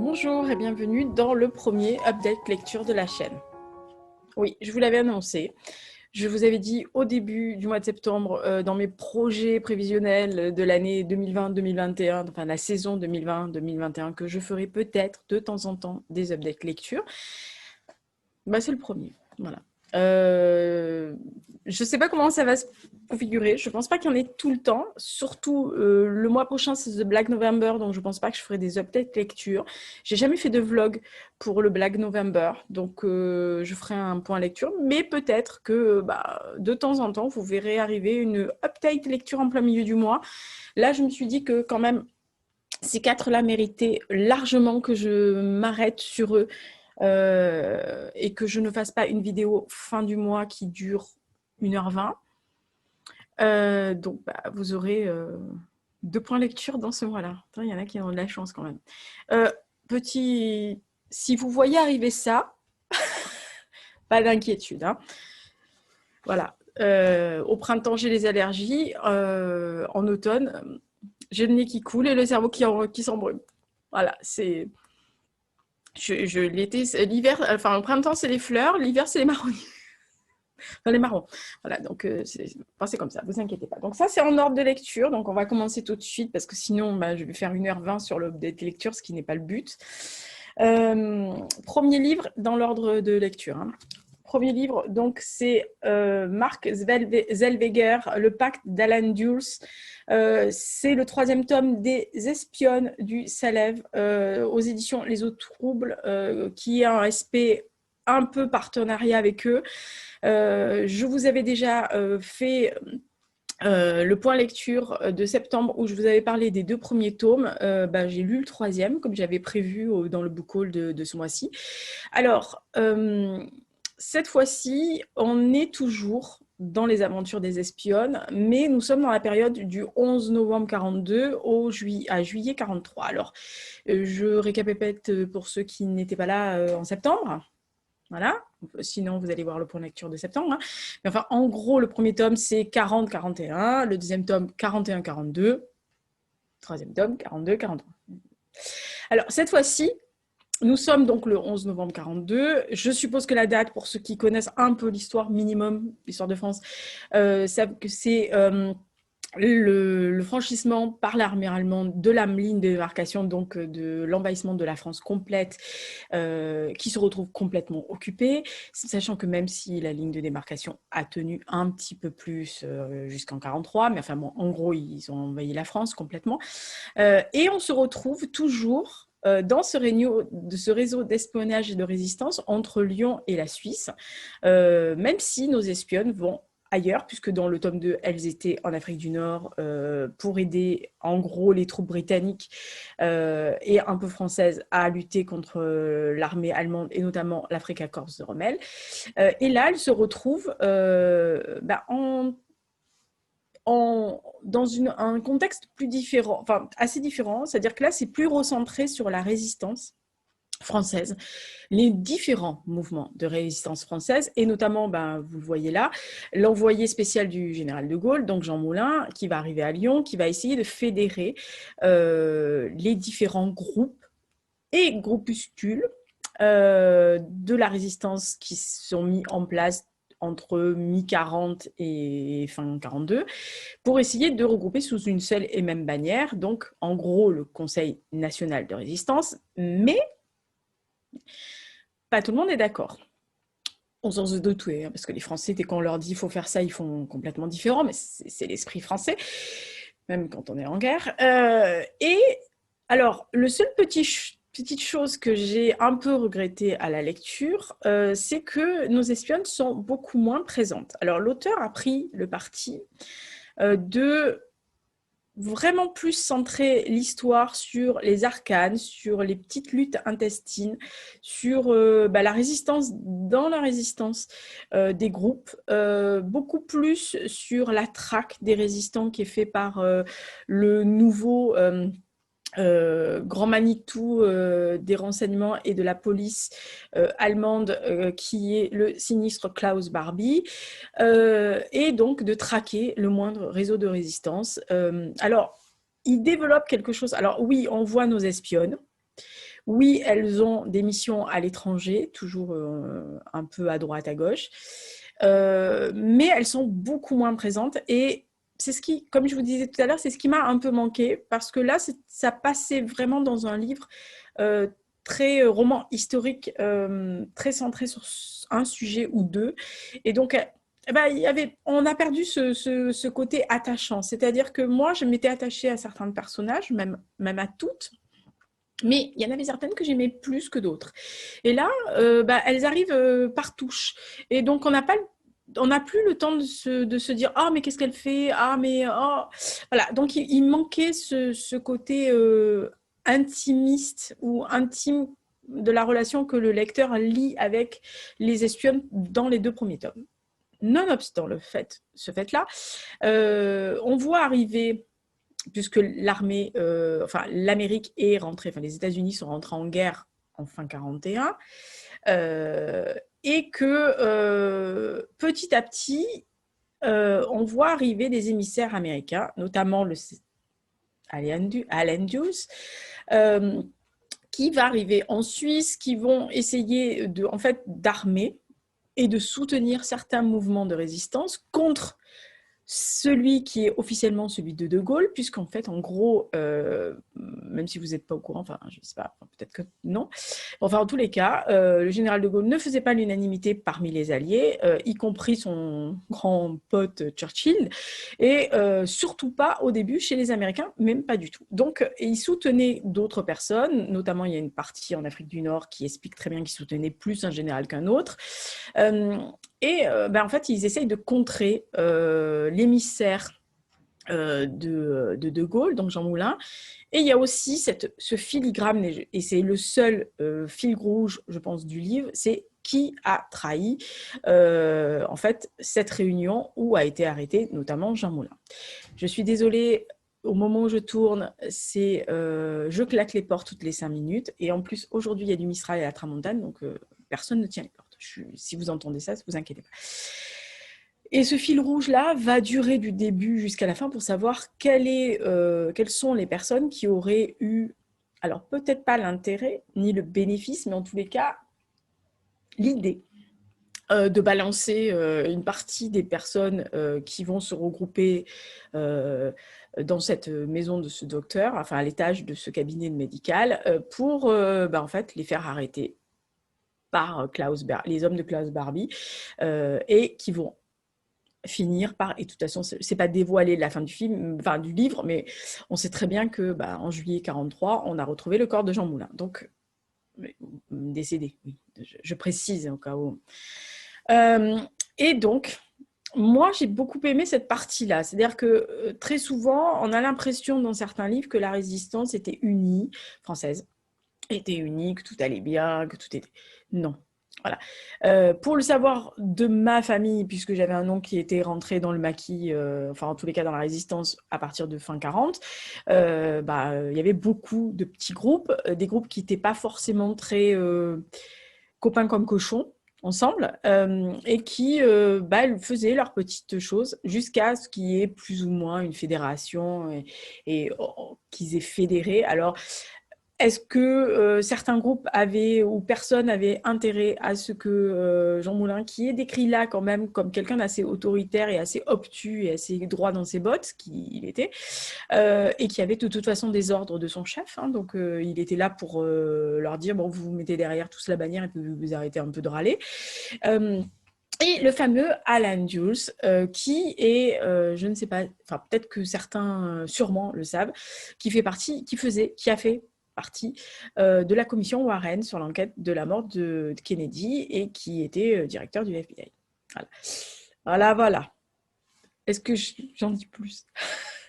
Bonjour et bienvenue dans le premier update lecture de la chaîne. Oui, je vous l'avais annoncé. Je vous avais dit au début du mois de septembre, dans mes projets prévisionnels de l'année 2020-2021, enfin la saison 2020-2021, que je ferai peut-être de temps en temps des updates lecture. C'est le premier, voilà. Je ne sais pas comment ça va se configurer. Je ne pense pas qu'il y en ait tout le temps. Surtout, le mois prochain, c'est The Black November, donc je ne pense pas que je ferai des updates lecture. J'ai jamais fait de vlog pour le Black November, donc je ferai un point lecture. Mais peut-être que de temps en temps, vous verrez arriver une update lecture en plein milieu du mois. Là, je me suis dit que quand même, ces quatre-là méritaient largement que je m'arrête sur eux et que je ne fasse pas une vidéo fin du mois qui dure 1h20. Donc, vous aurez 2 points lecture dans ce mois-là. Il y en a qui ont de la chance quand même. Si vous voyez arriver ça, pas d'inquiétude. Hein. Voilà. Au printemps, j'ai les allergies. En automne, j'ai le nez qui coule et le cerveau qui s'embrume. Voilà, c'est... L'été, l'hiver, enfin au printemps c'est les fleurs, l'hiver c'est les marronniers. Enfin, les marrons. Voilà, donc c'est comme ça, vous inquiétez pas. Donc ça c'est en ordre de lecture, donc on va commencer tout de suite parce que sinon je vais faire 1h20 sur l'update lecture, ce qui n'est pas le but. Premier livre dans l'ordre de lecture. Hein. Premier livre, donc c'est Mark Zellweger, Le Pacte d'Alan Dulles. C'est le 3e tome des Espionnes du Salève aux éditions Les Eaux Troubles, qui a un SP un peu partenariat avec eux. Je vous avais déjà fait le point lecture de septembre où je vous avais parlé des 2 premiers tomes. J'ai lu le 3e comme j'avais prévu dans le book haul de ce mois-ci. Alors, cette fois-ci, on est toujours dans les aventures des espionnes, mais nous sommes dans la période du 11 novembre 42 à juillet 43. Alors, je récapitule pour ceux qui n'étaient pas là en septembre. Voilà, sinon vous allez voir le point de lecture de septembre. Hein. Mais enfin, en gros, le premier tome, c'est 40-41, le deuxième tome, 41-42, le troisième tome, 42-43. Alors, cette fois-ci, nous sommes donc le 11 novembre 42. Je suppose que la date, pour ceux qui connaissent un peu l'histoire minimum, l'histoire de France, savent que c'est le franchissement par l'armée allemande de la ligne de démarcation, donc de l'envahissement de la France complète, qui se retrouve complètement occupée, sachant que même si la ligne de démarcation a tenu un petit peu plus jusqu'en 43, mais enfin bon, en gros, ils ont envahi la France complètement. Et on se retrouve toujours dans ce réseau d'espionnage et de résistance entre Lyon et la Suisse, même si nos espionnes vont ailleurs, puisque dans le tome 2, elles étaient en Afrique du Nord pour aider en gros les troupes britanniques et un peu françaises à lutter contre l'armée allemande et notamment l'Afrika Korps de Rommel. Et là, elles se retrouvent dans un contexte plus différent, enfin assez différent, c'est-à-dire que là, c'est plus recentré sur la résistance française, les différents mouvements de résistance française, et notamment, vous le voyez là, l'envoyé spécial du général de Gaulle, donc Jean Moulin, qui va arriver à Lyon, qui va essayer de fédérer les différents groupes et groupuscules de la résistance qui sont mis en place entre mi-40 et fin 42, pour essayer de regrouper sous une seule et même bannière, donc en gros le Conseil national de résistance, mais pas tout le monde est d'accord. On s'en se doute, hein, parce que les Français, dès qu'on leur dit qu'il faut faire ça, ils font complètement différent, mais c'est l'esprit français, même quand on est en guerre. Et alors, le seul petite chose que j'ai un peu regretté à la lecture, c'est que nos espionnes sont beaucoup moins présentes. Alors, l'auteur a pris le parti de vraiment plus centrer l'histoire sur les arcanes, sur les petites luttes intestines, sur la résistance dans la résistance des groupes, beaucoup plus sur la traque des résistants qui est fait par le nouveau grand Manitou des renseignements et de la police allemande qui est le sinistre Klaus Barbie et donc de traquer le moindre réseau de résistance. Alors, il développe quelque chose. Alors oui, on voit nos espionnes. Oui, elles ont des missions à l'étranger, toujours un peu à droite, à gauche, mais elles sont beaucoup moins présentes et c'est ce qui, comme je vous disais tout à l'heure, c'est ce qui m'a un peu manqué parce que là, ça passait vraiment dans un livre euh, très roman historique, très centré sur un sujet ou deux. Et donc, eh ben, on a perdu ce côté attachant. C'est-à-dire que moi, je m'étais attachée à certains personnages, même à toutes. Mais il y en avait certaines que j'aimais plus que d'autres. Et là, elles arrivent par touche. Et donc, on n'a plus le temps de se dire ah mais qu'est-ce qu'elle fait, ah mais oh voilà. Donc il manquait ce côté intimiste ou intime de la relation que le lecteur lit avec les espionnes dans les 2 premiers tomes. Nonobstant ce fait-là, on voit arriver, puisque l'Amérique est rentrée, enfin les États-Unis sont rentrés en guerre en fin 41, et que petit à petit, on voit arriver des émissaires américains, notamment le Alan Dulles, qui va arriver en Suisse, qui vont essayer en fait, d'armer et de soutenir certains mouvements de résistance contre celui qui est officiellement celui de De Gaulle, puisqu'en fait, en gros, même si vous n'êtes pas au courant, enfin, je ne sais pas, peut-être que non, enfin, en tous les cas, le général De Gaulle ne faisait pas l'unanimité parmi les alliés, y compris son grand pote Churchill, et surtout pas au début chez les Américains, même pas du tout. Donc, il soutenait d'autres personnes, notamment il y a une partie en Afrique du Nord qui explique très bien qu'il soutenait plus un général qu'un autre. En fait, ils essayent de contrer l'émissaire de Gaulle, donc Jean Moulin. Et il y a aussi ce filigrane, et c'est le seul fil rouge, je pense, du livre, c'est qui a trahi en fait cette réunion où a été arrêté notamment Jean Moulin. Je suis désolée, au moment où je tourne, je claque les portes toutes les 5 minutes. Et en plus, aujourd'hui, il y a du Mistral et la Tramontane, donc personne ne tient les portes. Si vous entendez ça, ne vous inquiétez pas. Et ce fil rouge-là va durer du début jusqu'à la fin pour savoir quelles sont les personnes qui auraient eu, alors peut-être pas l'intérêt ni le bénéfice, mais en tous les cas, l'idée de balancer une partie des personnes qui vont se regrouper dans cette maison de ce docteur, enfin à l'étage de ce cabinet médical, pour en fait les faire arrêter par les hommes de Klaus Barbie, et qui vont finir par, et de toute façon c'est pas dévoilé la fin du film, enfin du livre, mais on sait très bien que en juillet 43 on a retrouvé le corps de Jean Moulin, donc décédé, oui, je précise au cas où. Et donc moi j'ai beaucoup aimé cette partie-là, c'est-à-dire que très souvent on a l'impression dans certains livres que la résistance était unie, française, était unie, que tout allait bien, que tout était... Non. Voilà. Pour le savoir de ma famille, puisque j'avais un oncle qui était rentré dans le maquis, enfin en tous les cas dans la résistance à partir de fin 40, il y avait beaucoup de petits groupes, des groupes qui n'étaient pas forcément très copains comme cochons ensemble, et qui faisaient leurs petites choses jusqu'à ce qu'il y ait plus ou moins une fédération et qu'ils aient fédéré. Alors, est-ce que certains groupes avaient ou personnes avaient intérêt à ce que Jean Moulin, qui est décrit là quand même comme quelqu'un d'assez autoritaire et assez obtus et assez droit dans ses bottes, ce qu'il était, et qui avait de toute façon des ordres de son chef, hein, donc il était là pour leur dire bon, vous vous mettez derrière tous la bannière et puis vous arrêtez un peu de râler. Et le fameux Alan Dulles, qui est, je ne sais pas, enfin peut-être que certains sûrement le savent, qui a fait partie de la commission Warren sur l'enquête de la mort de Kennedy et qui était directeur du FBI. Voilà. Est-ce que j'en dis plus?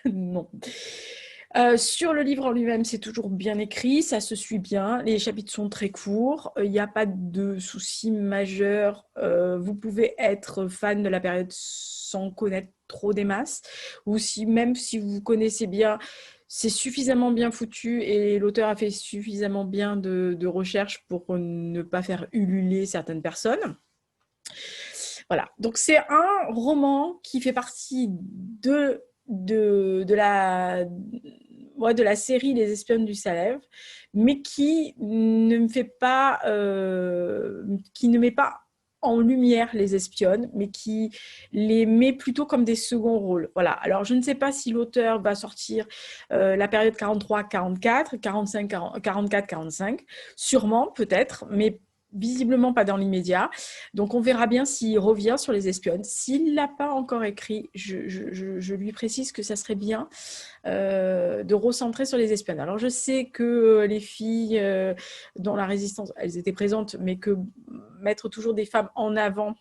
Non. Sur le livre en lui-même, c'est toujours bien écrit, ça se suit bien, les chapitres sont très courts, il n'y a pas de soucis majeurs, vous pouvez être fan de la période sans connaître trop des masses, ou même si vous connaissez bien, c'est suffisamment bien foutu et l'auteur a fait suffisamment bien de recherche pour ne pas faire ululer certaines personnes. Voilà, donc c'est un roman qui fait partie de la ouais, de la série Les Espionnes du Salève, mais qui ne me fait pas, qui ne met pas en lumière les espionnes, mais qui les met plutôt comme des seconds rôles. Voilà. Alors, je ne sais pas si l'auteur va sortir la période 43-44, 44-45, sûrement, peut-être, mais visiblement pas dans l'immédiat. Donc, on verra bien s'il revient sur les espionnes. S'il ne l'a pas encore écrit, je lui précise que ça serait bien de recentrer sur les espionnes. Alors, je sais que les filles dans la résistance, elles étaient présentes, mais que mettre toujours des femmes en avant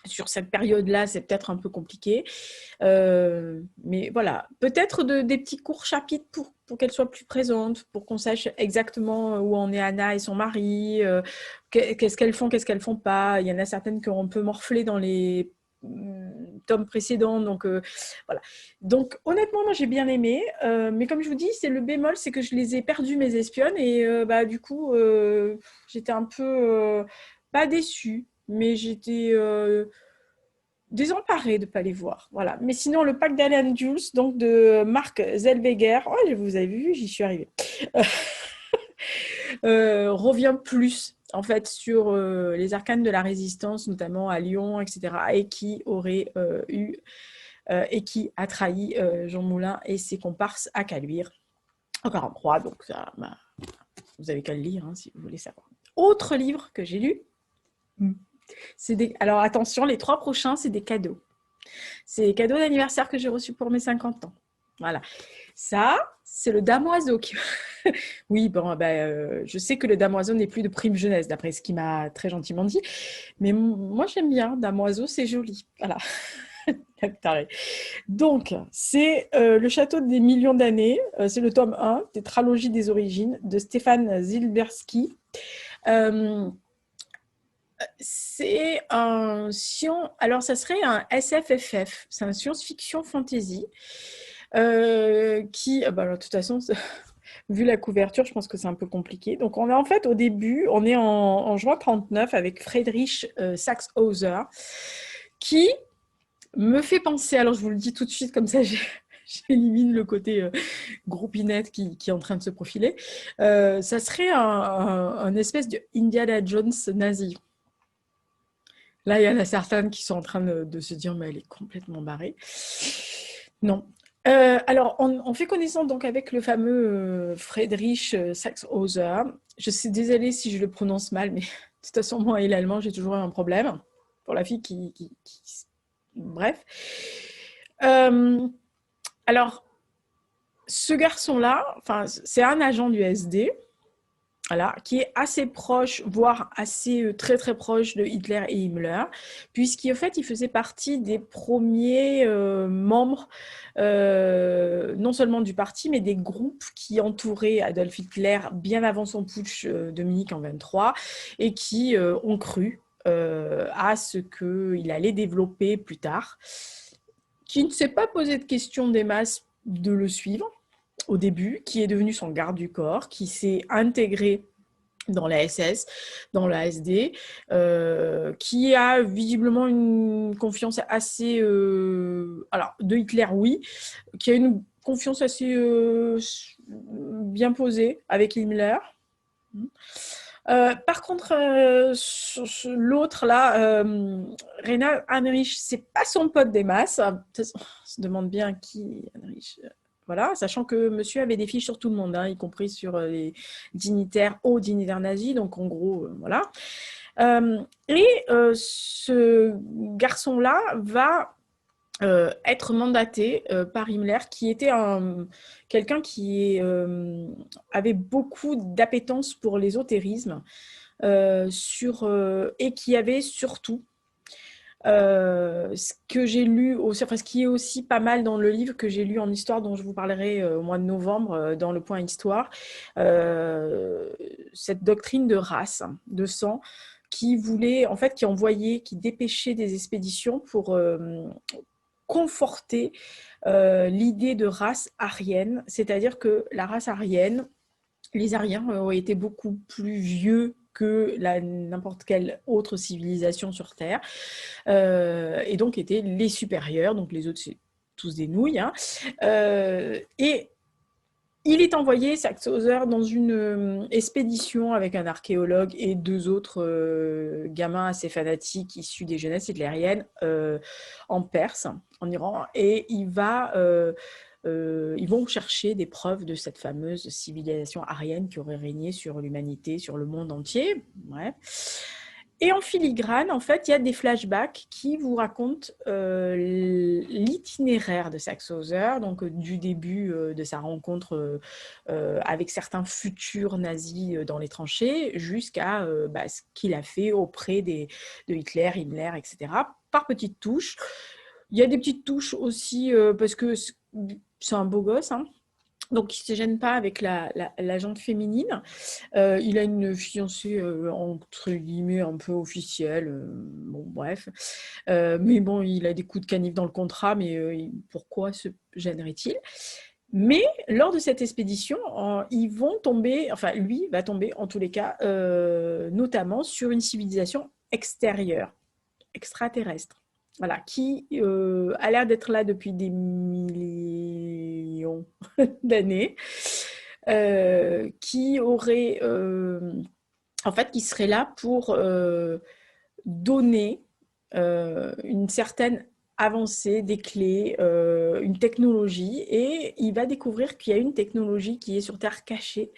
sur cette période-là, c'est peut-être un peu compliqué. Mais voilà, peut-être des petits courts chapitres pour qu'elles soient plus présentes, pour qu'on sache exactement où en est Anna et son mari, qu'est-ce qu'elles font pas. Il y en a certaines qui ont un peu morflé dans les tomes précédents, donc voilà. Donc honnêtement, moi j'ai bien aimé, mais comme je vous dis, c'est le bémol, c'est que je les ai perdues mes espionnes et bah du coup j'étais un peu pas déçue, mais j'étais désemparée de ne pas les voir. Voilà. Mais sinon, le pack d'Alan Jules, donc de Marc Zellweger, oh, vous avez vu, j'y suis arrivée, revient plus en fait sur les arcanes de la résistance, notamment à Lyon, etc., et qui aurait eu et qui a trahi Jean Moulin et ses comparses à Caluire en 43. Donc ça, bah, vous avez qu'à le lire hein, si vous voulez savoir. Autre livre que j'ai lu, alors attention, les 3 prochains, c'est des cadeaux. C'est les cadeaux d'anniversaire que j'ai reçus pour mes 50 ans. Voilà. Ça, c'est le Damoiseau. Oui, bon, je sais que le Damoiseau n'est plus de prime jeunesse, d'après ce qu'il m'a très gentiment dit. Mais moi, j'aime bien. Damoiseau, c'est joli. Voilà. Donc, c'est Le Château des millions d'années. C'est le tome 1, Tétralogie des origines, de Stéphane Zilberski. C'est un alors ça serait un SFFF, c'est un science-fiction fantasy qui, alors, de toute façon, vu la couverture, je pense que c'est un peu compliqué. Donc on est en fait au début, on est en juin 39 avec Friedrich Saxhauser qui me fait penser, alors je vous le dis tout de suite comme ça, j'élimine le côté groupinette qui est en train de se profiler. Ça serait un espèce de Indiana Jones nazi. Là, il y en a certaines qui sont en train de se dire, mais elle est complètement barrée. Non. Alors, on fait connaissance donc avec le fameux Friedrich Saxhauser. Je suis désolée si je le prononce mal, mais de toute façon, moi et l'allemand, j'ai toujours eu un problème. Pour la fille qui... Bref. Alors, ce garçon-là, c'est un agent du SD. Voilà, qui est assez proche, voire assez très très proche de Hitler et Himmler, puisqu'en fait, il faisait partie des premiers membres, non seulement du parti, mais des groupes qui entouraient Adolf Hitler bien avant son putsch de Munich en 1923, et qui ont cru à ce qu'il allait développer plus tard, qui ne s'est pas posé de question des masses de le suivre au début, qui est devenu son garde du corps, qui s'est intégré dans la SS, dans la SD, qui a visiblement une confiance assez... alors, de Hitler, oui, qui a une confiance assez bien posée avec Himmler. Par contre, l'autre, là, Reinhard Heinrich, c'est pas son pote des masses. On se demande bien qui, Heinrich... Voilà, sachant que monsieur avait des fiches sur tout le monde, hein, y compris sur les dignitaires, hauts dignitaires nazis, donc en gros, voilà. Ce garçon-là va être mandaté par Himmler, qui était quelqu'un qui avait beaucoup d'appétence pour l'ésotérisme et qui avait surtout ce que j'ai lu, ce qui est aussi pas mal dans le livre que j'ai lu en histoire, dont je vous parlerai au mois de novembre dans le point histoire, cette doctrine de race, de sang, qui voulait, en fait, qui dépêchait des expéditions pour conforter l'idée de race aryenne, c'est-à-dire que la race aryenne, les Aryens ont été beaucoup plus vieux que n'importe quelle autre civilisation sur Terre, et donc étaient les supérieurs, donc les autres, c'est tous des nouilles. Hein. Et Il est envoyé, Saxe-Hauser, dans une expédition avec un archéologue et 2 autres gamins assez fanatiques issus des jeunesses hitlériennes en Perse, en Iran. Et ils vont chercher des preuves de cette fameuse civilisation aryenne qui aurait régné sur l'humanité, sur le monde entier. Ouais. Et en filigrane, en fait, il y a des flashbacks qui vous racontent l'itinéraire de Saxe-Hauser, donc du début de sa rencontre avec certains futurs nazis dans les tranchées, jusqu'à ce qu'il a fait auprès de Hitler, Himmler, etc., par petites touches. Il y a des petites touches aussi, parce que c'est un beau gosse, hein. Donc, il ne se gêne pas avec la jante féminine. Il a une fiancée, entre guillemets, un peu officielle. Bon, bref. Mais bon, il a des coups de canif dans le contrat, mais pourquoi se gênerait-il? Mais lors de cette expédition, ils vont tomber, enfin, lui va tomber, en tous les cas, notamment sur une civilisation extérieure, extraterrestre. Voilà, qui a l'air d'être là depuis des millions d'années, qui aurait, en fait, qui serait là pour donner une certaine avancée, des clés, une technologie, et il va découvrir qu'il y a une technologie qui est sur Terre cachée,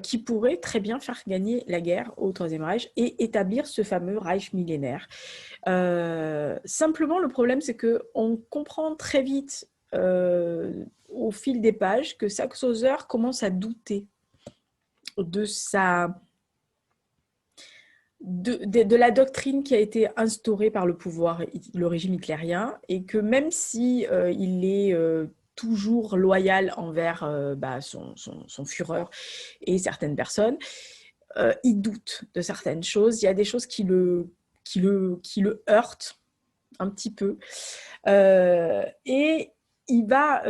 qui pourrait très bien faire gagner la guerre au Troisième Reich et établir ce fameux Reich millénaire. Simplement, le problème, c'est qu'on comprend très vite au fil des pages que Saxe-Hauser commence à douter de la doctrine qui a été instaurée par le pouvoir, le régime hitlérien, et que même si il est toujours loyal envers son Führer et certaines personnes, il doute de certaines choses. Il y a des choses qui le heurtent un petit peu. Et il va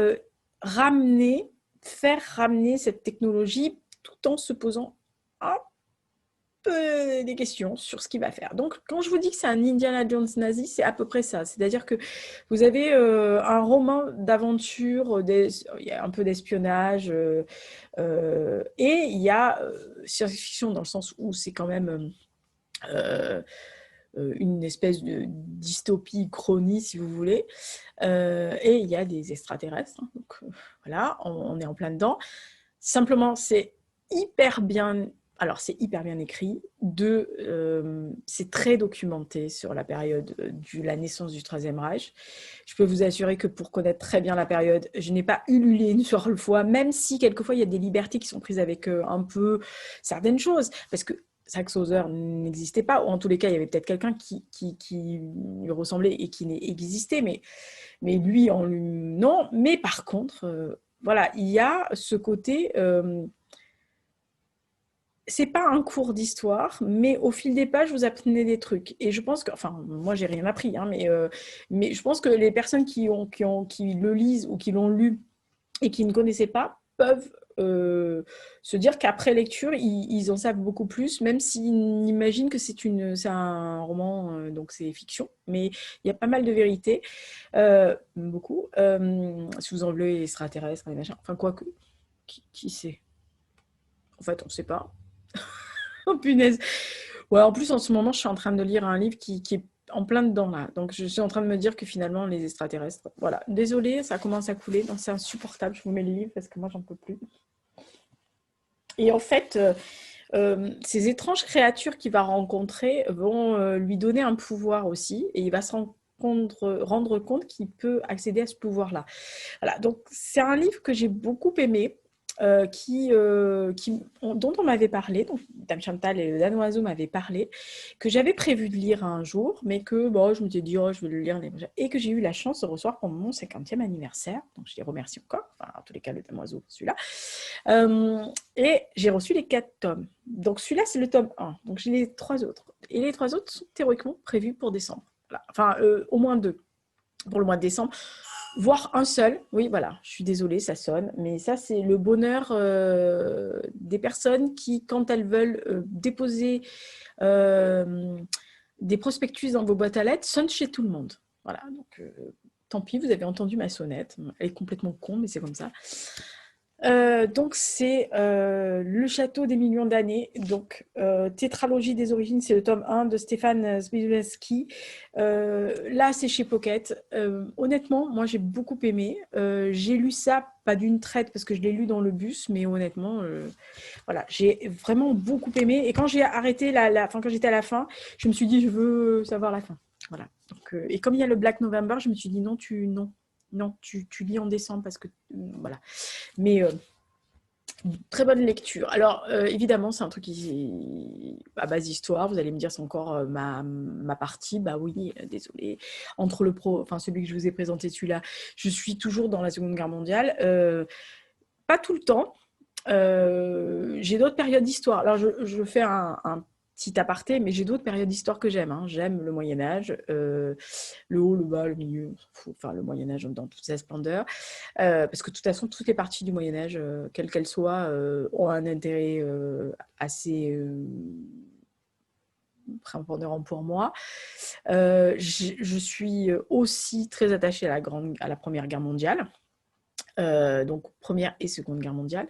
faire ramener cette technologie tout en se posant un peu des questions sur ce qu'il va faire. Donc, quand je vous dis que c'est un Indiana Jones nazi, c'est à peu près ça. C'est-à-dire que vous avez un roman d'aventure, il y a un peu d'espionnage, et il y a science-fiction dans le sens où c'est quand même une espèce de dystopie chronie, si vous voulez. Et il y a des extraterrestres. Hein, donc voilà, on est en plein dedans. Simplement, c'est hyper bien... Alors, c'est hyper bien écrit. C'est très documenté sur la période de la naissance du Troisième Reich. Je peux vous assurer que pour connaître très bien la période, je n'ai pas ululé une seule fois, même si quelquefois il y a des libertés qui sont prises avec un peu certaines choses. Parce que Saxe-Hauser n'existait pas, ou en tous les cas, il y avait peut-être quelqu'un qui lui ressemblait et qui existait, mais lui, non. Mais par contre, voilà, il y a ce côté... c'est pas un cours d'histoire, mais au fil des pages, vous apprenez des trucs. Et je pense que, enfin, moi, j'ai rien appris, hein, mais je pense que les personnes qui le lisent ou qui l'ont lu et qui ne connaissaient pas peuvent se dire qu'après lecture, ils en savent beaucoup plus, même s'ils imaginent que c'est un roman, donc c'est fiction, mais il y a pas mal de vérités, beaucoup. Si vous enlevez les extraterrestres, les machins, enfin, quoi que, qui sait? En fait, on ne sait pas. Oh punaise. Ouais, en plus, en ce moment, je suis en train de lire un livre qui est en plein dedans, là. Donc, je suis en train de me dire que finalement, les extraterrestres... Voilà. Désolée, ça commence à couler. Donc, c'est insupportable. Je vous mets le livre parce que moi, j'en peux plus. Et en fait, ces étranges créatures qu'il va rencontrer vont lui donner un pouvoir aussi. Et il va se rendre compte qu'il peut accéder à ce pouvoir-là. Voilà. Donc, c'est un livre que j'ai beaucoup aimé. Dont on m'avait parlé, donc Dame Chantal et le Dan Oiseau m'avaient parlé, que j'avais prévu de lire un jour, mais que bon, je me suis dit, oh, je vais le lire, et que j'ai eu la chance de recevoir pour mon 50e anniversaire, donc je les remercie encore, enfin, en tous les cas, le Dan Oiseau, celui-là, et j'ai reçu les 4 tomes. Donc celui-là, c'est le tome 1, donc j'ai les 3 autres, et les 3 autres sont théoriquement prévus pour décembre, voilà. Enfin, au moins 2 pour le mois de décembre. Voire un seul, oui, voilà, je suis désolée, ça sonne, mais ça, c'est le bonheur des personnes qui, quand elles veulent déposer des prospectus dans vos boîtes à lettres, sonnent chez tout le monde. Voilà, donc tant pis, vous avez entendu ma sonnette. Elle est complètement con, mais c'est comme ça. Donc, c'est Le Château des millions d'années. Donc, Tétralogie des origines, c'est le tome 1 de Stéphane Zbigniełowski. Là, c'est chez Pocket. Honnêtement, moi, j'ai beaucoup aimé. J'ai lu ça, pas d'une traite, parce que je l'ai lu dans le bus, mais honnêtement, voilà, j'ai vraiment beaucoup aimé. Et quand j'ai arrêté, enfin, quand j'étais à la fin, je me suis dit, je veux savoir la fin. Voilà. Donc, et comme il y a le Black November, je me suis dit, non, tu lis en décembre, parce que, voilà. Mais très bonne lecture. Alors, évidemment, c'est un truc qui à base histoire. Vous allez me dire, c'est encore ma partie. Bah oui, désolé. Entre enfin, celui que je vous ai présenté, celui-là, je suis toujours dans la Seconde Guerre mondiale. Pas tout le temps. J'ai d'autres périodes d'histoire. Alors, je fais un petit aparté, mais j'ai d'autres périodes d'histoire que j'aime. Hein. J'aime le Moyen-Âge, le haut, le bas, le milieu, enfin le Moyen-Âge dans toute sa splendeur. Parce que de toute façon, toutes les parties du Moyen-Âge, quelles qu'elles soient, ont un intérêt assez prépondérant pour moi. Je suis aussi très attachée à la Première Guerre mondiale. Donc Première et Seconde Guerre mondiale,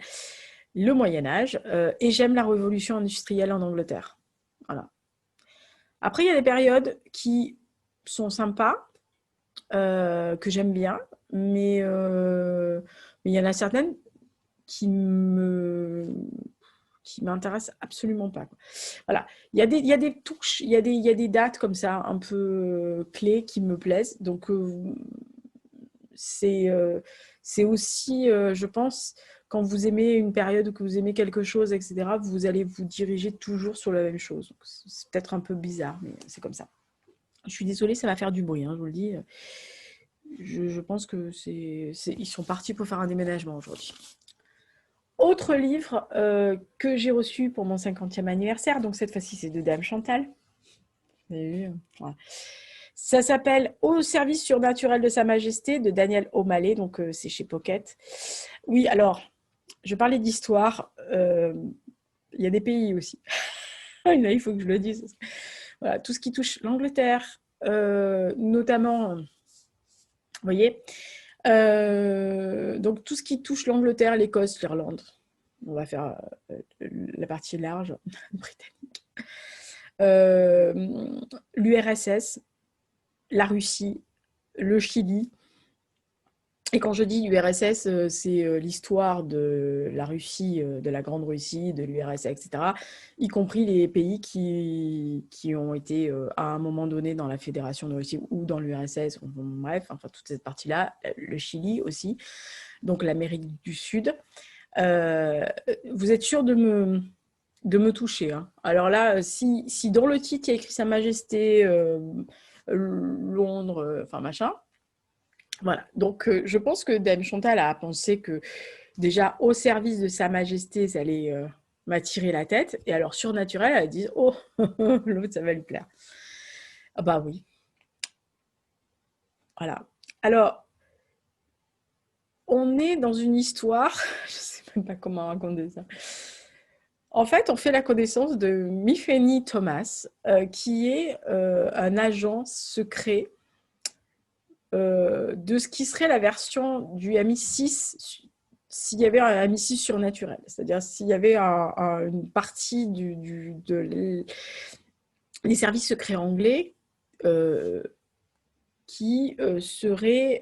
le Moyen-Âge, et j'aime la révolution industrielle en Angleterre. Voilà. Après, il y a des périodes qui sont sympas, que j'aime bien, mais il y en a certaines qui m'intéressent absolument pas. Voilà. Il y a des touches, il y a des dates comme ça, un peu clés qui me plaisent. Donc, c'est aussi, je pense, quand vous aimez une période ou que vous aimez quelque chose, etc., vous allez vous diriger toujours sur la même chose. C'est peut-être un peu bizarre, mais c'est comme ça. Je suis désolée, ça va faire du bruit, hein, je vous le dis. Je pense que ils sont partis pour faire un déménagement aujourd'hui. Autre livre que j'ai reçu pour mon 50e anniversaire, donc cette fois-ci c'est de Dame Chantal. Vous avez vu, voilà. Ça s'appelle Au service surnaturel de Sa Majesté de Daniel O'Malley, donc c'est chez Pocket. Oui, alors, je parlais d'histoire, il y a des pays aussi. Là, il faut que je le dise. Voilà, tout ce qui touche l'Angleterre, notamment, vous voyez, donc tout ce qui touche l'Angleterre, l'Écosse, l'Irlande, on va faire la partie large britannique, l'URSS, la Russie, le Chili. Et quand je dis URSS, c'est l'histoire de la Russie, de la Grande Russie, de l'URSS, etc., y compris les pays qui ont été à un moment donné dans la Fédération de Russie ou dans l'URSS, bref, enfin toute cette partie-là, le Chili aussi, donc l'Amérique du Sud. Vous êtes sûr de me toucher, hein. Alors là, si dans le titre, il y a écrit Sa Majesté, Londres, enfin machin, voilà. Donc, je pense que Dame Chantal a pensé que déjà, au service de Sa Majesté, ça allait m'attirer la tête. Et alors, surnaturel, elle a dit, oh, l'autre, ça va lui plaire. Ah bah oui. Voilà. Alors, on est dans une histoire, je ne sais même pas comment raconter ça. En fait, on fait la connaissance de Mifeni Thomas, qui est un agent secret de ce qui serait la version du MI6 s'il y avait un MI6 surnaturel. C'est-à-dire s'il y avait une partie des services secrets anglais qui serait,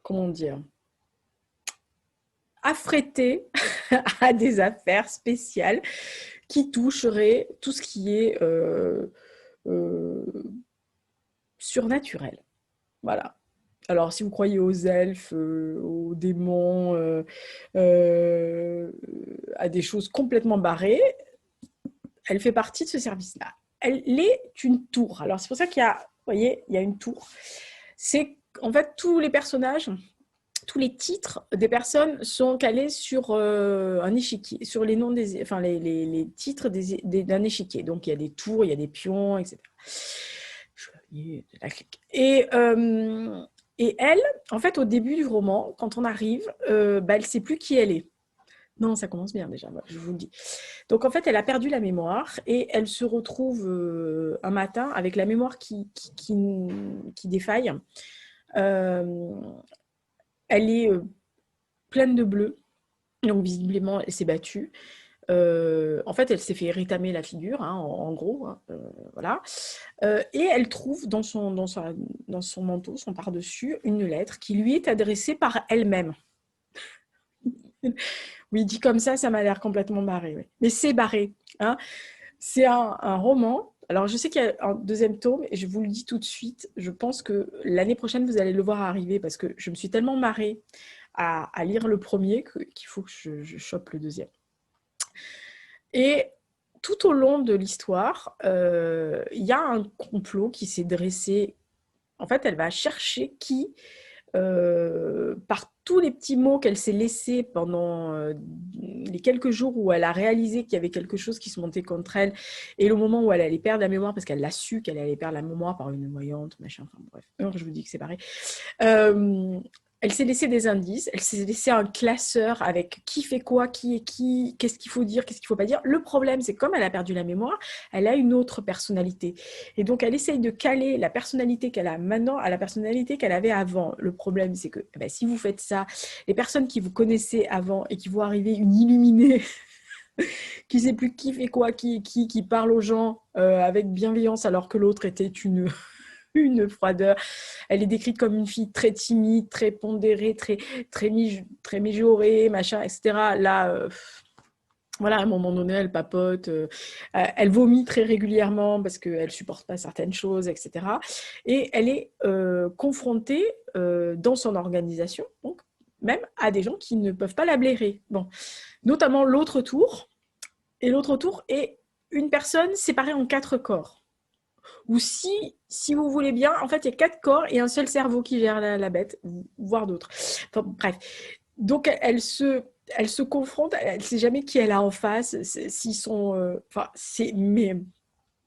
comment dire, affrété à des affaires spéciales qui toucheraient tout ce qui est surnaturel. Voilà. Alors, si vous croyez aux elfes, aux démons, à des choses complètement barrées, elle fait partie de ce service-là. Elle est une tour. Alors, c'est pour ça qu'il y a, vous voyez, il y a une tour. C'est en fait tous les personnages, tous les titres des personnes sont calés sur un échiquier, sur les noms enfin les titres d'un échiquier. Donc, il y a des tours, il y a des pions, etc. Et elle, en fait, au début du roman, quand on arrive, elle ne sait plus qui elle est. Non, ça commence bien déjà, je vous le dis. Donc, en fait, elle a perdu la mémoire et elle se retrouve un matin avec la mémoire qui défaille. elle est pleine de bleu, donc visiblement, elle s'est battue. En fait, elle s'est fait rétamer la figure, hein, en gros, hein, voilà. Et elle trouve dans son manteau, son par-dessus, une lettre qui lui est adressée par elle-même. Oui, dit comme ça m'a l'air complètement barré. Oui. Mais c'est barré. Hein. C'est un roman. Alors, je sais qu'il y a un deuxième tome, et je vous le dis tout de suite, je pense que l'année prochaine, vous allez le voir arriver, parce que je me suis tellement marrée à lire le premier qu'il faut que je chope le deuxième. Et tout au long de l'histoire, il y a un complot qui s'est dressé. En fait, elle va chercher qui, par tous les petits mots qu'elle s'est laissés pendant les quelques jours où elle a réalisé qu'il y avait quelque chose qui se montait contre elle, et le moment où elle allait perdre la mémoire, parce qu'elle l'a su qu'elle allait perdre la mémoire par une voyante, machin, enfin bref, alors je vous dis que c'est pareil. Elle s'est laissé des indices, elle s'est laissé un classeur avec qui fait quoi, qui est qui, qu'est-ce qu'il faut dire, qu'est-ce qu'il ne faut pas dire. Le problème, c'est que comme elle a perdu la mémoire, elle a une autre personnalité. Et donc, elle essaye de caler la personnalité qu'elle a maintenant à la personnalité qu'elle avait avant. Le problème, c'est que si vous faites ça, les personnes qui vous connaissaient avant et qui vont arriver une illuminée, qui ne sait plus qui fait quoi, qui est qui parle aux gens avec bienveillance alors que l'autre était une froideur. Elle est décrite comme une fille très timide, très pondérée, très mijaurée, machin, etc. Là, voilà, à un moment donné, elle papote, elle vomit très régulièrement parce qu'elle ne supporte pas certaines choses, etc. Et elle est confrontée dans son organisation, donc même à des gens qui ne peuvent pas la blairer. Bon, notamment l'autre tour. Et l'autre tour est une personne séparée en 4 corps. Ou si vous voulez bien, en fait, il y a 4 corps et un seul cerveau qui gère la bête, voire d'autres. Enfin, bref. Donc, elle se confronte, elle ne sait jamais qui elle a en face, s'ils sont... Enfin, mais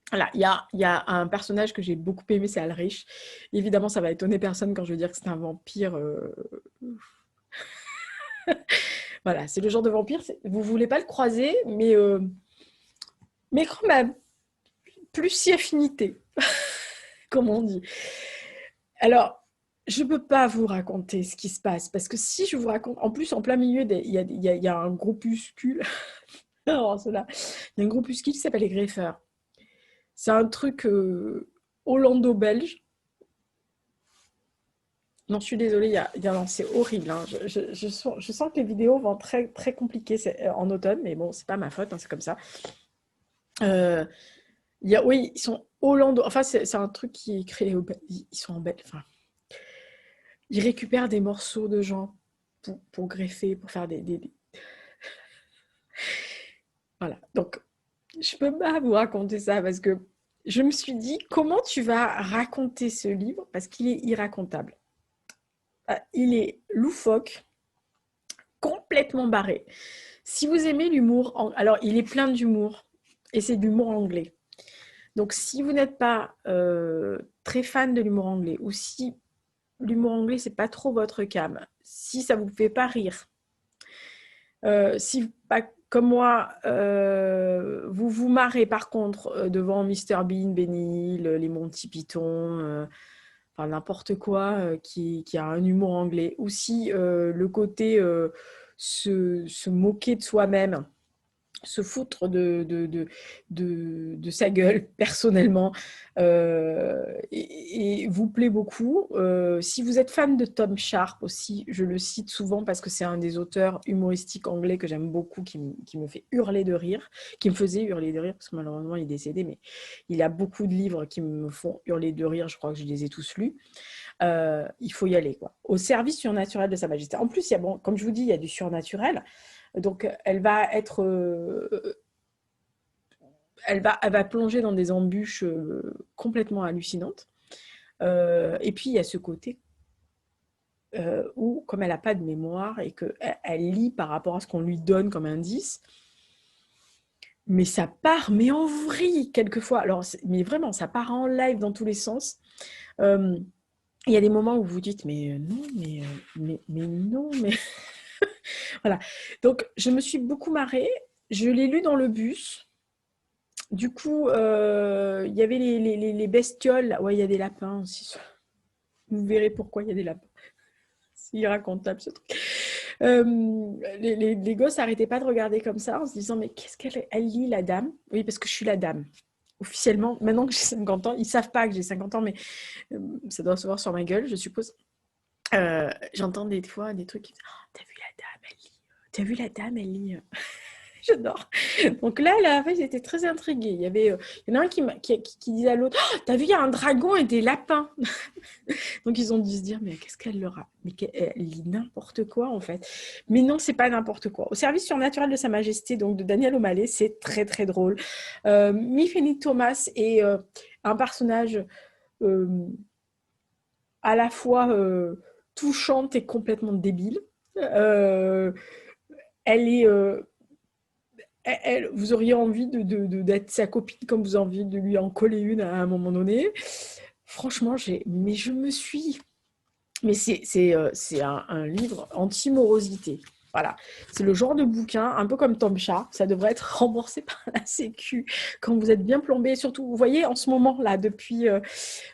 voilà, il y a un personnage que j'ai beaucoup aimé, c'est Alrich. Évidemment, ça va étonner personne quand je veux dire que c'est un vampire. Voilà, c'est le genre de vampire, vous ne voulez pas le croiser, mais quand même, plus si affinité, comme on dit. Alors, je ne peux pas vous raconter ce qui se passe, parce que si je vous raconte, en plus, en plein milieu, il y a un groupuscule, alors, cela, il y a un groupuscule qui s'appelle les Greffeurs. C'est un truc hollando-belge. Non, je suis désolée, c'est horrible. Hein. Je sens que les vidéos vont très, très compliquées en automne, mais bon, c'est pas ma faute, hein, c'est comme ça. Oui, ils sont hollando. Enfin, c'est un truc qui est créé ils sont en Belgique. Enfin, ils récupèrent des morceaux de gens pour greffer, pour faire des... Voilà. Donc, je peux pas vous raconter ça parce que je me suis dit, comment tu vas raconter ce livre? Parce qu'il est irracontable. Il est loufoque, complètement barré. Si vous aimez l'humour, alors il est plein d'humour et c'est de l'humour anglais. Donc, si vous n'êtes pas très fan de l'humour anglais ou si l'humour anglais, c'est pas trop votre came, si ça vous fait pas rire, si pas comme moi, vous vous marrez par contre devant Mr Bean, Benny Hill, les Monty Python, enfin n'importe quoi qui a un humour anglais, ou si le côté se moquer de soi-même, se foutre de sa gueule personnellement et vous plaît beaucoup. Si vous êtes fan de Tom Sharp aussi, je le cite souvent parce que c'est un des auteurs humoristiques anglais que j'aime beaucoup, qui me fait hurler de rire, qui me faisait hurler de rire parce que malheureusement il est décédé, mais il a beaucoup de livres qui me font hurler de rire, je crois que je les ai tous lus. Il faut y aller, quoi. Au service surnaturel de Sa Majesté. En plus, comme je vous dis, il y a du surnaturel. Donc, elle va plonger dans des embûches complètement hallucinantes. Et puis, il y a ce côté où, comme elle n'a pas de mémoire et qu'elle lit par rapport à ce qu'on lui donne comme indice, mais ça part, mais en vrille, quelquefois. Alors, mais vraiment, ça part en live dans tous les sens. Il y a des moments où vous dites, mais non, mais non, mais... Voilà. Donc, je me suis beaucoup marrée. Je l'ai lu dans le bus. Du coup, il y avait les bestioles. Ouais, il y a des lapins aussi. Vous verrez pourquoi il y a des lapins. irracontable ce truc. Les gosses n'arrêtaient pas de regarder comme ça en se disant mais qu'est-ce qu'elle lit la dame? Oui, parce que je suis la dame. Officiellement, maintenant que j'ai 50 ans, ils ne savent pas que j'ai 50 ans, mais ça doit se voir sur ma gueule, je suppose. J'entends des fois des trucs qui disent oh, t'as vu la dame, elle lit. T'as vu la dame, elle lit. J'adore. Donc là, en fait, j'étais très intriguée. Il y en a un qui disait à l'autre oh, t'as vu, il y a un dragon et des lapins. Donc ils ont dû se dire mais qu'est-ce qu'elle leur a? Mais elle lit n'importe quoi en fait. Mais non, c'est pas n'importe quoi. Au service surnaturel de Sa Majesté, donc de Daniel O'Malley, c'est très très drôle. Mifénie Thomas est un personnage à la fois touchante et complètement débile. Elle est vous auriez envie d'être sa copine comme vous avez envie de lui en coller une à un moment donné. Franchement, mais je me suis... Mais c'est un livre anti-morosité. Voilà. C'est le genre de bouquin, un peu comme Tom Chat, ça devrait être remboursé par la Sécu quand vous êtes bien plombé. Surtout, vous voyez, en ce moment, là, depuis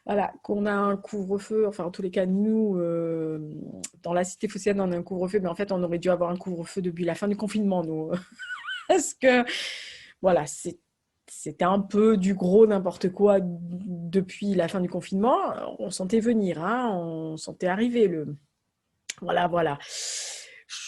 voilà, qu'on a un couvre-feu, enfin, en tous les cas, nous, dans la cité phocéenne, on a un couvre-feu, mais en fait, on aurait dû avoir un couvre-feu depuis la fin du confinement, nous. Parce que, voilà, c'était un peu du gros n'importe quoi depuis la fin du confinement. On sentait venir, hein, on sentait arriver le... Voilà.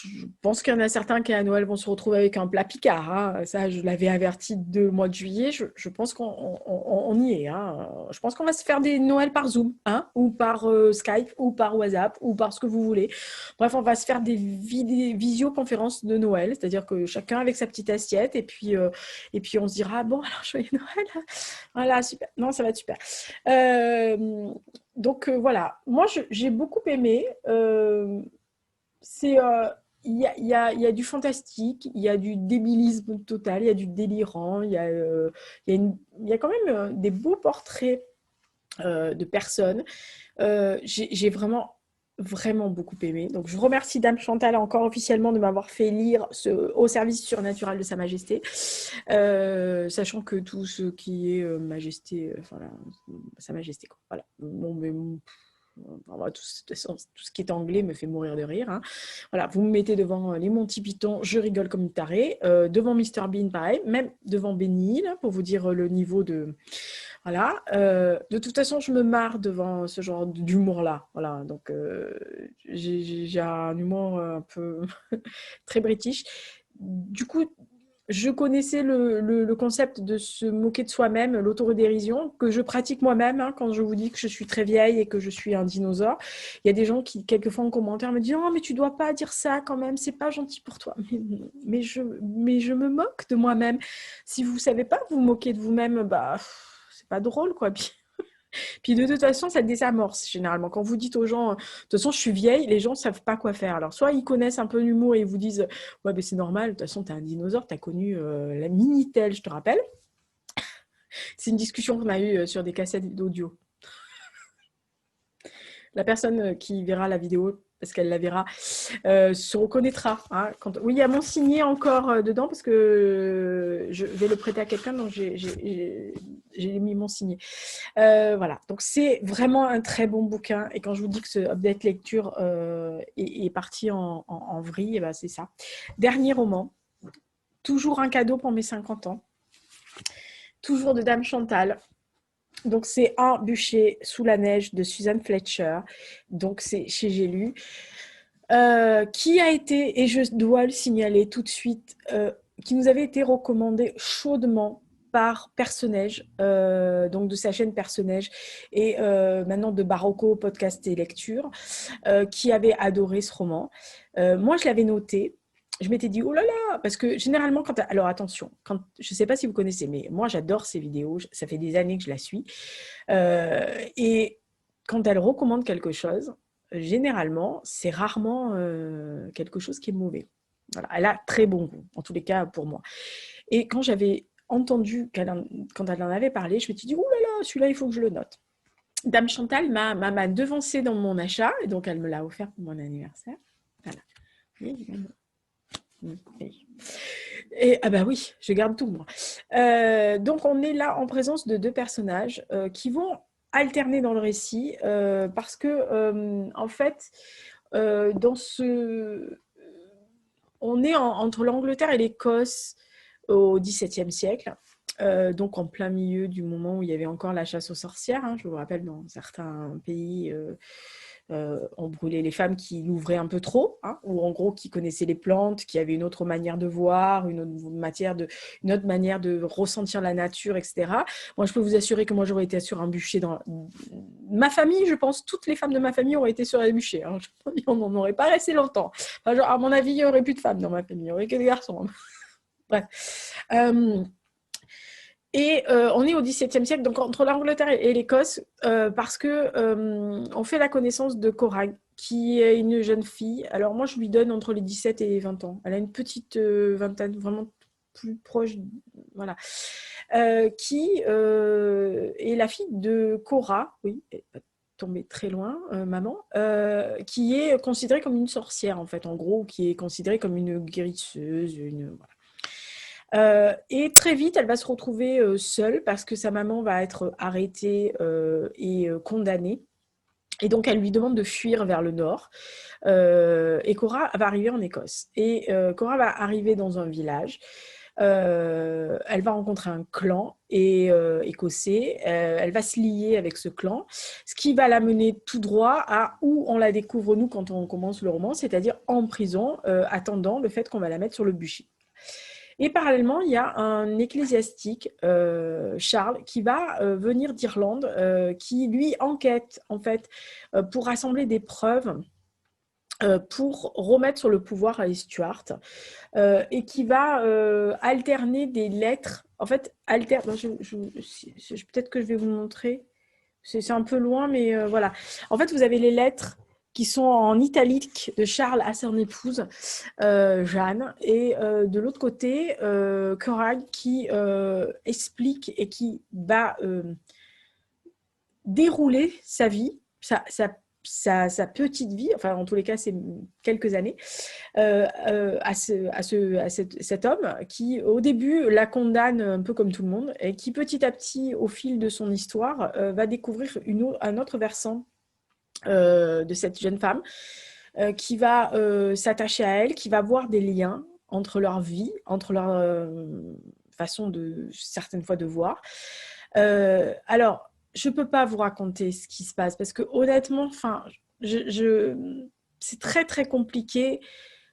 Je pense qu'il y en a certains qui à Noël vont se retrouver avec un plat Picard. Hein. Ça, je l'avais averti de mois de juillet. Je pense qu'on y est. Hein. Je pense qu'on va se faire des Noëls par Zoom, hein, ou par Skype, ou par WhatsApp, ou par ce que vous voulez. Bref, on va se faire des visioconférences de Noël, c'est-à-dire que chacun avec sa petite assiette, et puis on se dira bon alors joyeux Noël. Voilà, super. Non, ça va être super. Donc voilà, moi j'ai beaucoup aimé. Il y a du fantastique, il y a du débilisme total, il y a du délirant, il y a quand même des beaux portraits de personnes. J'ai vraiment beaucoup aimé. Donc, je remercie Dame Chantal encore officiellement de m'avoir fait lire Au service surnaturel de Sa Majesté, sachant que tout ce qui est Majesté, enfin, Sa Majesté, quoi. Voilà. Bon, mais tout ce qui est anglais me fait mourir de rire. Hein. Voilà, vous me mettez devant les Monty Python, je rigole comme une tarée. Devant Mr Bean, pareil. Même devant Benny Hill, pour vous dire le niveau de... Voilà. De toute façon, je me marre devant ce genre d'humour-là. Voilà. Donc, j'ai un humour un peu très british. Du coup, je connaissais le concept de se moquer de soi-même, l'autorodérision, que je pratique moi-même hein, quand je vous dis que je suis très vieille et que je suis un dinosaure. Il y a des gens qui, quelquefois en commentaire, me disent « Oh, mais tu dois pas dire ça quand même, c'est pas gentil pour toi. » Mais je me moque de moi-même. Si vous savez pas vous moquer de vous-même, bah, c'est pas drôle, quoi. Puis de toute façon, ça désamorce généralement. Quand vous dites aux gens, de toute façon, je suis vieille, les gens ne savent pas quoi faire. Alors, soit ils connaissent un peu l'humour et ils vous disent, ouais, ben c'est normal, de toute façon, tu es un dinosaure, tu as connu la Minitel, je te rappelle. C'est une discussion qu'on a eue sur des cassettes d'audio. La personne qui verra la vidéo, parce qu'elle la verra, se reconnaîtra. Hein, oui, il y a mon signé encore dedans, parce que je vais le prêter à quelqu'un, donc j'ai mis mon signé. Voilà, donc c'est vraiment un très bon bouquin. Et quand je vous dis que ce update lecture est parti en vrille, ben c'est ça. Dernier roman, toujours un cadeau pour mes 50 ans. Toujours de Dame Chantal. Donc, c'est Un bûcher sous la neige de Suzanne Fletcher. Donc, c'est chez J'ai lu. Qui a été, et je dois le signaler tout de suite, qui nous avait été recommandé chaudement par Personnage, donc de sa chaîne Personnage, et maintenant de Barocco, podcast et lecture, qui avait adoré ce roman. Moi, je l'avais noté. Je m'étais dit, oh là là, parce que généralement, alors attention, je ne sais pas si vous connaissez, mais moi, j'adore ces vidéos. Ça fait des années que je la suis. Et quand elle recommande quelque chose, généralement, c'est rarement quelque chose qui est mauvais. Voilà, elle a très bon goût, en tous les cas pour moi. Et quand j'avais entendu quand elle en avait parlé, je me suis dit, oh là là, celui-là, il faut que je le note. Dame Chantal m'a devancé dans mon achat, et donc elle me l'a offert pour mon anniversaire. Voilà. Et ah bah oui, je garde tout moi. Donc on est là en présence de deux personnages qui vont alterner dans le récit parce que en fait dans ce... On est entre l'Angleterre et l'Écosse au XVIIe siècle, donc en plein milieu du moment où il y avait encore la chasse aux sorcières. Hein. Je vous rappelle, dans certains pays, on brûlait les femmes qui l'ouvraient un peu trop, hein, ou en gros qui connaissaient les plantes, qui avaient une autre manière de voir, une autre manière de ressentir la nature, etc. Moi, je peux vous assurer que moi, j'aurais été sur un bûcher dans ma famille. Je pense toutes les femmes de ma famille auraient été sur un bûcher. Hein. On n'en aurait pas resté longtemps. Enfin, genre, à mon avis, il n'y aurait plus de femmes dans ma famille. Il n'y aurait que des garçons. Bref. On est au XVIIe siècle, donc entre l'Angleterre et l'Écosse, parce que on fait la connaissance de Cora, qui est une jeune fille. Alors moi, je lui donne entre les 17 et 20 ans. Elle a une petite vingtaine, vraiment plus proche, voilà. Qui est la fille de Cora, oui, tombée très loin, maman, qui est considérée comme une sorcière, en fait, en gros, qui est considérée comme une guérisseuse, et très vite, elle va se retrouver seule parce que sa maman va être arrêtée et condamnée. Et donc, elle lui demande de fuir vers le nord. Et Cora va arriver en Écosse. Et Cora va arriver dans un village. Elle va rencontrer un clan écossais. Elle va se lier avec ce clan, ce qui va la mener tout droit à où on la découvre, nous, quand on commence le roman, c'est-à-dire en prison, attendant le fait qu'on va la mettre sur le bûcher. Et parallèlement, il y a un ecclésiastique, Charles, qui va venir d'Irlande, qui lui enquête en fait pour rassembler des preuves pour remettre sur le pouvoir les Stuart, et qui va alterner des lettres. En fait, peut-être que je vais vous montrer. C'est un peu loin, mais voilà. En fait, vous avez les lettres qui sont en italique de Charles à son épouse, Jeanne, et de l'autre côté, Cora qui explique et qui va dérouler sa vie, sa petite vie, enfin en tous les cas c'est quelques années, cet homme qui au début la condamne un peu comme tout le monde et qui petit à petit au fil de son histoire va découvrir un autre versant de cette jeune femme qui va s'attacher à elle, qui va voir des liens entre leur vie, entre leur façon de certaines fois de voir. Alors je ne peux pas vous raconter ce qui se passe parce que honnêtement, c'est très très compliqué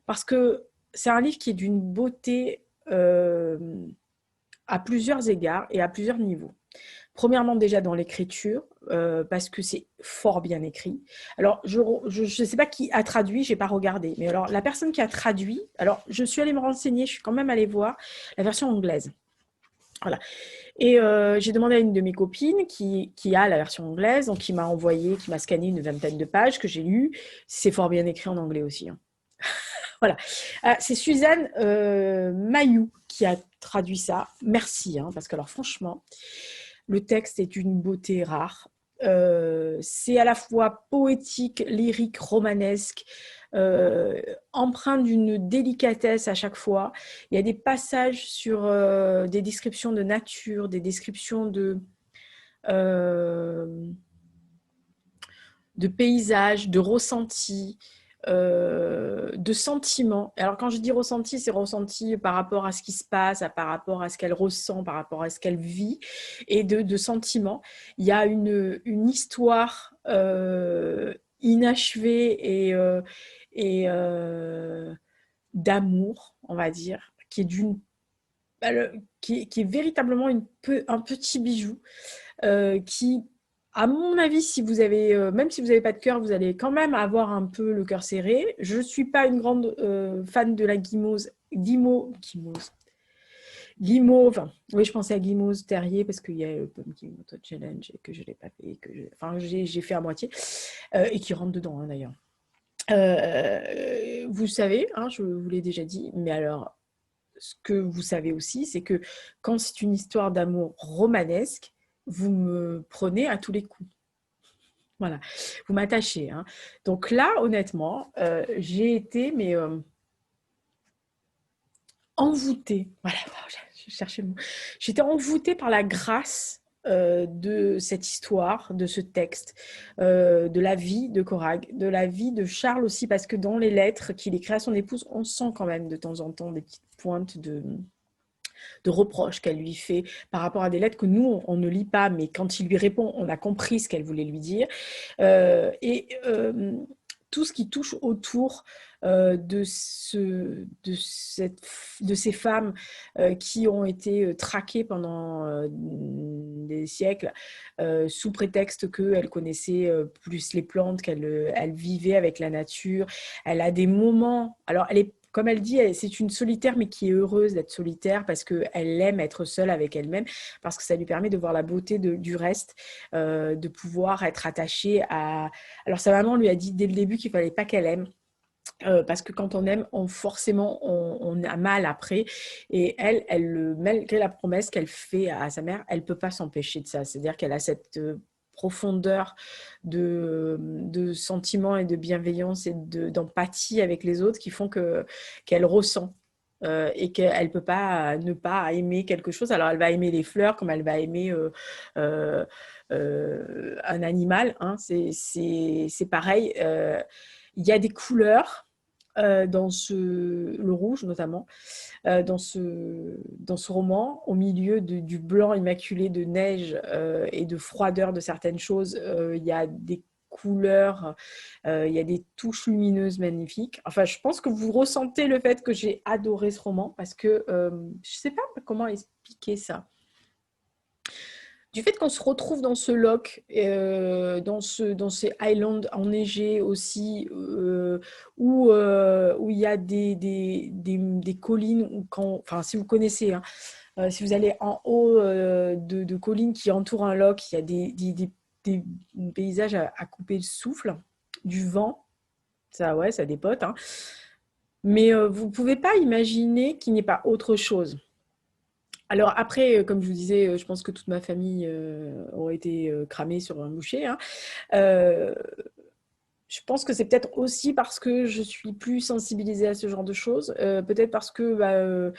parce que c'est un livre qui est d'une beauté à plusieurs égards et à plusieurs niveaux. Premièrement, déjà dans l'écriture, parce que c'est fort bien écrit. Alors, je ne sais pas qui a traduit, je n'ai pas regardé, mais alors la personne qui a traduit, alors je suis allée me renseigner, je suis quand même allée voir la version anglaise. Voilà. Et j'ai demandé à une de mes copines qui a la version anglaise, donc qui m'a scanné une vingtaine de pages que j'ai lues. C'est fort bien écrit en anglais aussi. Hein. Voilà. C'est Suzanne Mayou qui a traduit ça. Merci, hein, parce que alors franchement, le texte est d'une beauté rare. C'est à la fois poétique, lyrique, romanesque, empreint d'une délicatesse à chaque fois. Il y a des passages sur des descriptions de nature, des descriptions de paysages, de ressentis, de sentiments. Alors quand je dis ressenti, c'est ressenti par rapport à ce qui se passe, par rapport à ce qu'elle ressent, par rapport à ce qu'elle vit, et de sentiments. Il y a une histoire inachevée et d'amour, on va dire, qui est véritablement un petit bijou qui, à mon avis, si vous avez, même si vous n'avez pas de cœur, vous allez quand même avoir un peu le cœur serré. Je ne suis pas une grande fan de la guimauve. Guimauve. Oui, je pensais à guimauve terrier parce qu'il y a le Pumpkin Auto Challenge et que je ne l'ai pas fait. J'ai fait à moitié et qui rentre dedans, hein, d'ailleurs. Vous savez, hein, je vous l'ai déjà dit, mais alors, ce que vous savez aussi, c'est que quand c'est une histoire d'amour romanesque, vous me prenez à tous les coups. Voilà, vous m'attachez. Hein. Donc là, honnêtement, j'ai été envoûtée. Voilà, je cherchais le mot. J'étais envoûtée par la grâce de cette histoire, de ce texte, de la vie de Corag, de la vie de Charles aussi, parce que dans les lettres qu'il écrit à son épouse, on sent quand même de temps en temps des petites pointes de reproches qu'elle lui fait par rapport à des lettres que nous, on ne lit pas, mais quand il lui répond, on a compris ce qu'elle voulait lui dire. Tout ce qui touche autour de ces femmes qui ont été traquées pendant des siècles sous prétexte qu'elles connaissaient plus les plantes, qu'elle vivait avec la nature. Elle a des moments, alors elle est comme elle dit, c'est une solitaire, mais qui est heureuse d'être solitaire parce qu'elle aime être seule avec elle-même, parce que ça lui permet de voir la beauté du reste, de pouvoir être attachée à... Alors sa maman lui a dit dès le début qu'il ne fallait pas qu'elle aime, parce que quand on aime, forcément, on a mal après. Et elle, malgré la promesse qu'elle fait à sa mère, elle ne peut pas s'empêcher de ça. C'est-à-dire qu'elle a cette profondeur de sentiments et de bienveillance et d'empathie avec les autres qui font qu'elle ressent. Et qu'elle ne peut pas ne pas aimer quelque chose. Alors, elle va aimer les fleurs comme elle va aimer un animal. Hein. C'est pareil. Il y a des couleurs dans le rouge notamment, dans ce roman, au milieu du blanc immaculé de neige et de froideur de certaines choses, il y a des couleurs, il y a des touches lumineuses magnifiques. Enfin, je pense que vous ressentez le fait que j'ai adoré ce roman parce que je ne sais pas comment expliquer ça. Du fait qu'on se retrouve dans ce loch, dans ces highlands enneigés aussi, où il y a des collines, enfin si vous connaissez, hein, si vous allez en haut de collines qui entourent un loch, il y a des paysages à couper le souffle, du vent, ça ouais, ça dépote, hein. Mais vous ne pouvez pas imaginer qu'il n'y ait pas autre chose. Alors après, comme je vous disais, je pense que toute ma famille aurait été cramée sur un boucher. Hein. Je pense que c'est peut-être aussi parce que je suis plus sensibilisée à ce genre de choses. Peut-être parce que,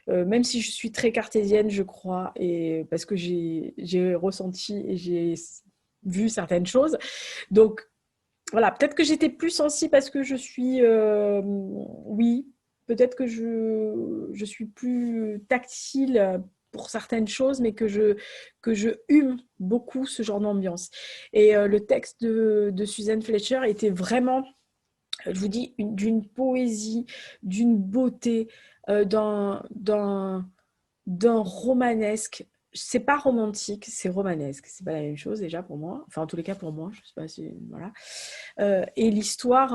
même si je suis très cartésienne, je crois, et parce que j'ai ressenti et j'ai vu certaines choses. Donc, voilà, peut-être que j'étais plus sensible parce que je suis... oui, peut-être que je suis plus tactile pour certaines choses, mais que je hume beaucoup ce genre d'ambiance. Et le texte de Suzanne Fletcher était vraiment, je vous dis, d'une poésie, d'une beauté, d'un romanesque. C'est pas romantique, c'est romanesque. C'est pas la même chose déjà pour moi. Enfin, en tous les cas pour moi, je sais pas si voilà. Et l'histoire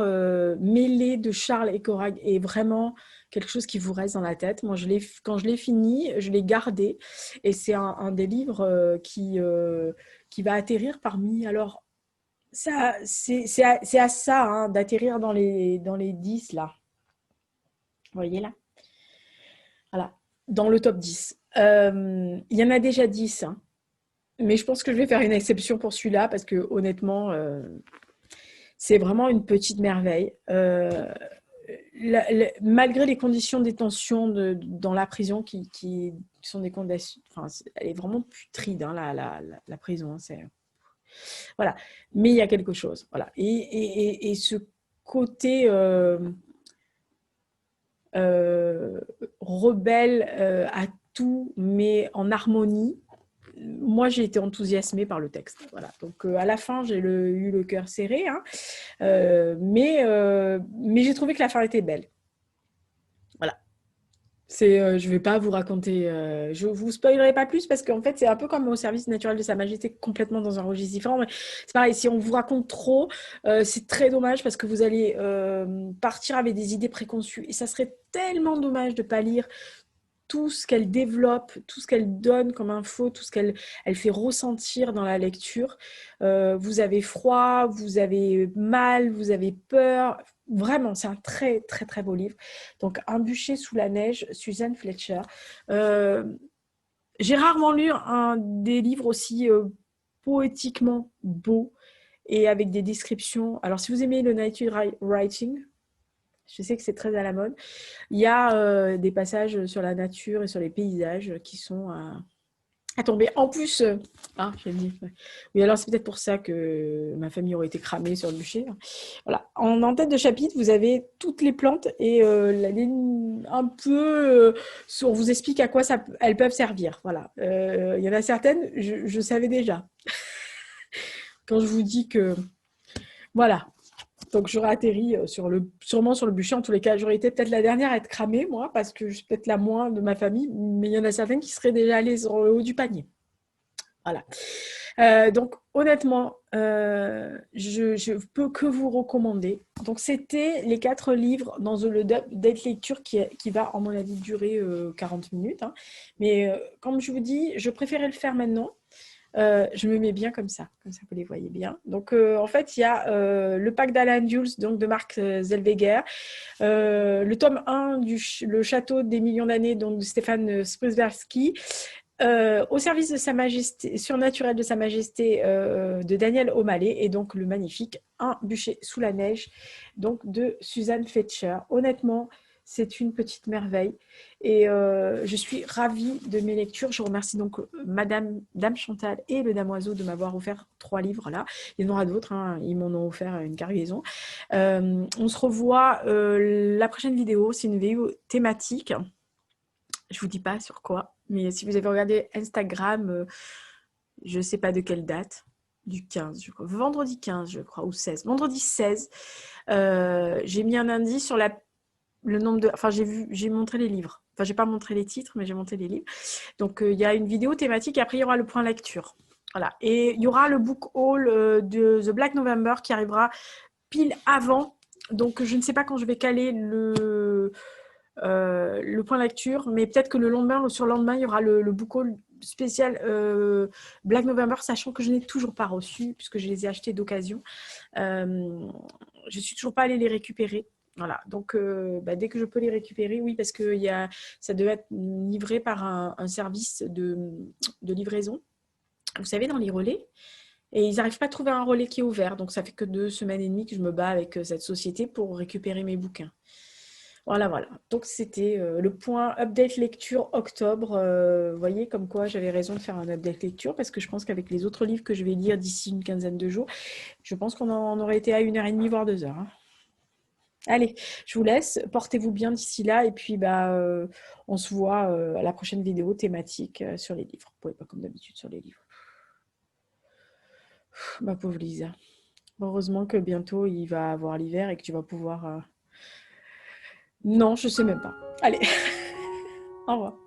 mêlée de Charles et Corag est vraiment quelque chose qui vous reste dans la tête. Moi, quand je l'ai fini, je l'ai gardé. Et c'est un des livres qui va atterrir parmi... Alors, ça, c'est à ça hein, d'atterrir dans les 10, là. Vous voyez, là? Voilà, dans le top 10. Il y en a déjà 10, hein. Mais je pense que je vais faire une exception pour celui-là parce que honnêtement, c'est vraiment une petite merveille. Malgré les conditions de détention dans la prison qui sont des conditions... Enfin, elle est vraiment putride, hein, la prison. Hein, voilà. Mais il y a quelque chose. Voilà. Et ce côté rebelle à tout, mais en harmonie, moi, j'ai été enthousiasmée par le texte. Voilà. Donc, à la fin, j'ai eu le cœur serré, hein, mais j'ai trouvé que la fin était belle. Voilà. Je ne vais pas vous raconter, je ne vous spoilerai pas plus parce qu'en fait, c'est un peu comme au service naturel de Sa Majesté, complètement dans un registre différent. Mais c'est pareil, si on vous raconte trop, c'est très dommage parce que vous allez partir avec des idées préconçues. Et ça serait tellement dommage de ne pas lire tout ce qu'elle développe, tout ce qu'elle donne comme info, tout ce qu'elle fait ressentir dans la lecture. Vous avez froid, vous avez mal, vous avez peur. Vraiment, c'est un très, très, très beau livre. Donc, Un bûcher sous la neige, Suzanne Fletcher. J'ai rarement lu des livres aussi poétiquement beaux et avec des descriptions. Alors, si vous aimez le nature writing, je sais que c'est très à la mode. Il y a des passages sur la nature et sur les paysages qui sont à tomber. En plus, j'ai dit, oui, alors c'est peut-être pour ça que ma famille aurait été cramée sur le bûcher. Voilà. En tête de chapitre, vous avez toutes les plantes et la ligne un peu, on vous explique à quoi elles peuvent servir. Voilà. Il y en a certaines, je savais déjà. Quand je vous dis que, voilà. Donc j'aurais atterri sûrement sur le bûcher. En tous les cas, j'aurais été peut-être la dernière à être cramée, moi, parce que je suis peut-être la moins de ma famille, mais il y en a certaines qui seraient déjà allées sur le haut du panier. Voilà. Donc, honnêtement, je peux que vous recommander. Donc, c'était les 4 livres dans le date lecture qui va, à mon avis, durer 40 minutes. Hein. Mais comme je vous dis, je préférais le faire maintenant. Je me mets bien comme ça vous les voyez bien. Donc en fait, il y a le pack d'Alan Jules, donc de Marc Zellweger, le tome 1 Le Château des millions d'années, donc de Stéphane Sprzersky, au service de sa majesté, surnaturel de sa majesté, de Daniel O'Malley, et donc le magnifique Un bûcher sous la neige, donc de Suzanne Fletcher. Honnêtement, c'est une petite merveille et je suis ravie de mes lectures. Je remercie donc Dame Chantal et le Damoiseau de m'avoir offert 3 livres là. Il y en aura d'autres, hein. Ils m'en ont offert une cargaison. On se revoit la prochaine vidéo, c'est une vidéo thématique. Je vous dis pas sur quoi, mais si vous avez regardé Instagram, je sais pas de quelle date, du 15, je crois. Vendredi 15, je crois, ou 16. Vendredi 16, j'ai mis un indice sur le nombre de... Enfin, j'ai montré les livres. Enfin, j'ai pas montré les titres, mais j'ai montré les livres. Donc, il y a une vidéo thématique et après, il y aura le point lecture. Voilà. Et il y aura le book haul de The Black November qui arrivera pile avant. Donc, je ne sais pas quand je vais caler le point lecture, mais peut-être que le lendemain ou sur le lendemain, il y aura le book haul spécial Black November, sachant que je n'ai toujours pas reçu, puisque je les ai achetés d'occasion. Je suis toujours pas allée les récupérer. Voilà, donc dès que je peux les récupérer, oui, parce que ça devait être livré par un service de livraison. Vous savez, dans les relais. Et ils n'arrivent pas à trouver un relais qui est ouvert. Donc, ça fait que 2 semaines et demie que je me bats avec cette société pour récupérer mes bouquins. Voilà, voilà. Donc, c'était le point update lecture octobre. Vous voyez, comme quoi j'avais raison de faire un update lecture, parce que je pense qu'avec les autres livres que je vais lire d'ici une quinzaine de jours, je pense qu'on en aurait été à 1h30, voire 2 heures. Hein. Allez, je vous laisse. Portez-vous bien d'ici là. Et puis, on se voit à la prochaine vidéo thématique sur les livres. Vous pouvez pas comme d'habitude sur les livres. Ma pauvre Lisa. Heureusement que bientôt, il va avoir l'hiver et que tu vas pouvoir... Non, je sais même pas. Allez, au revoir.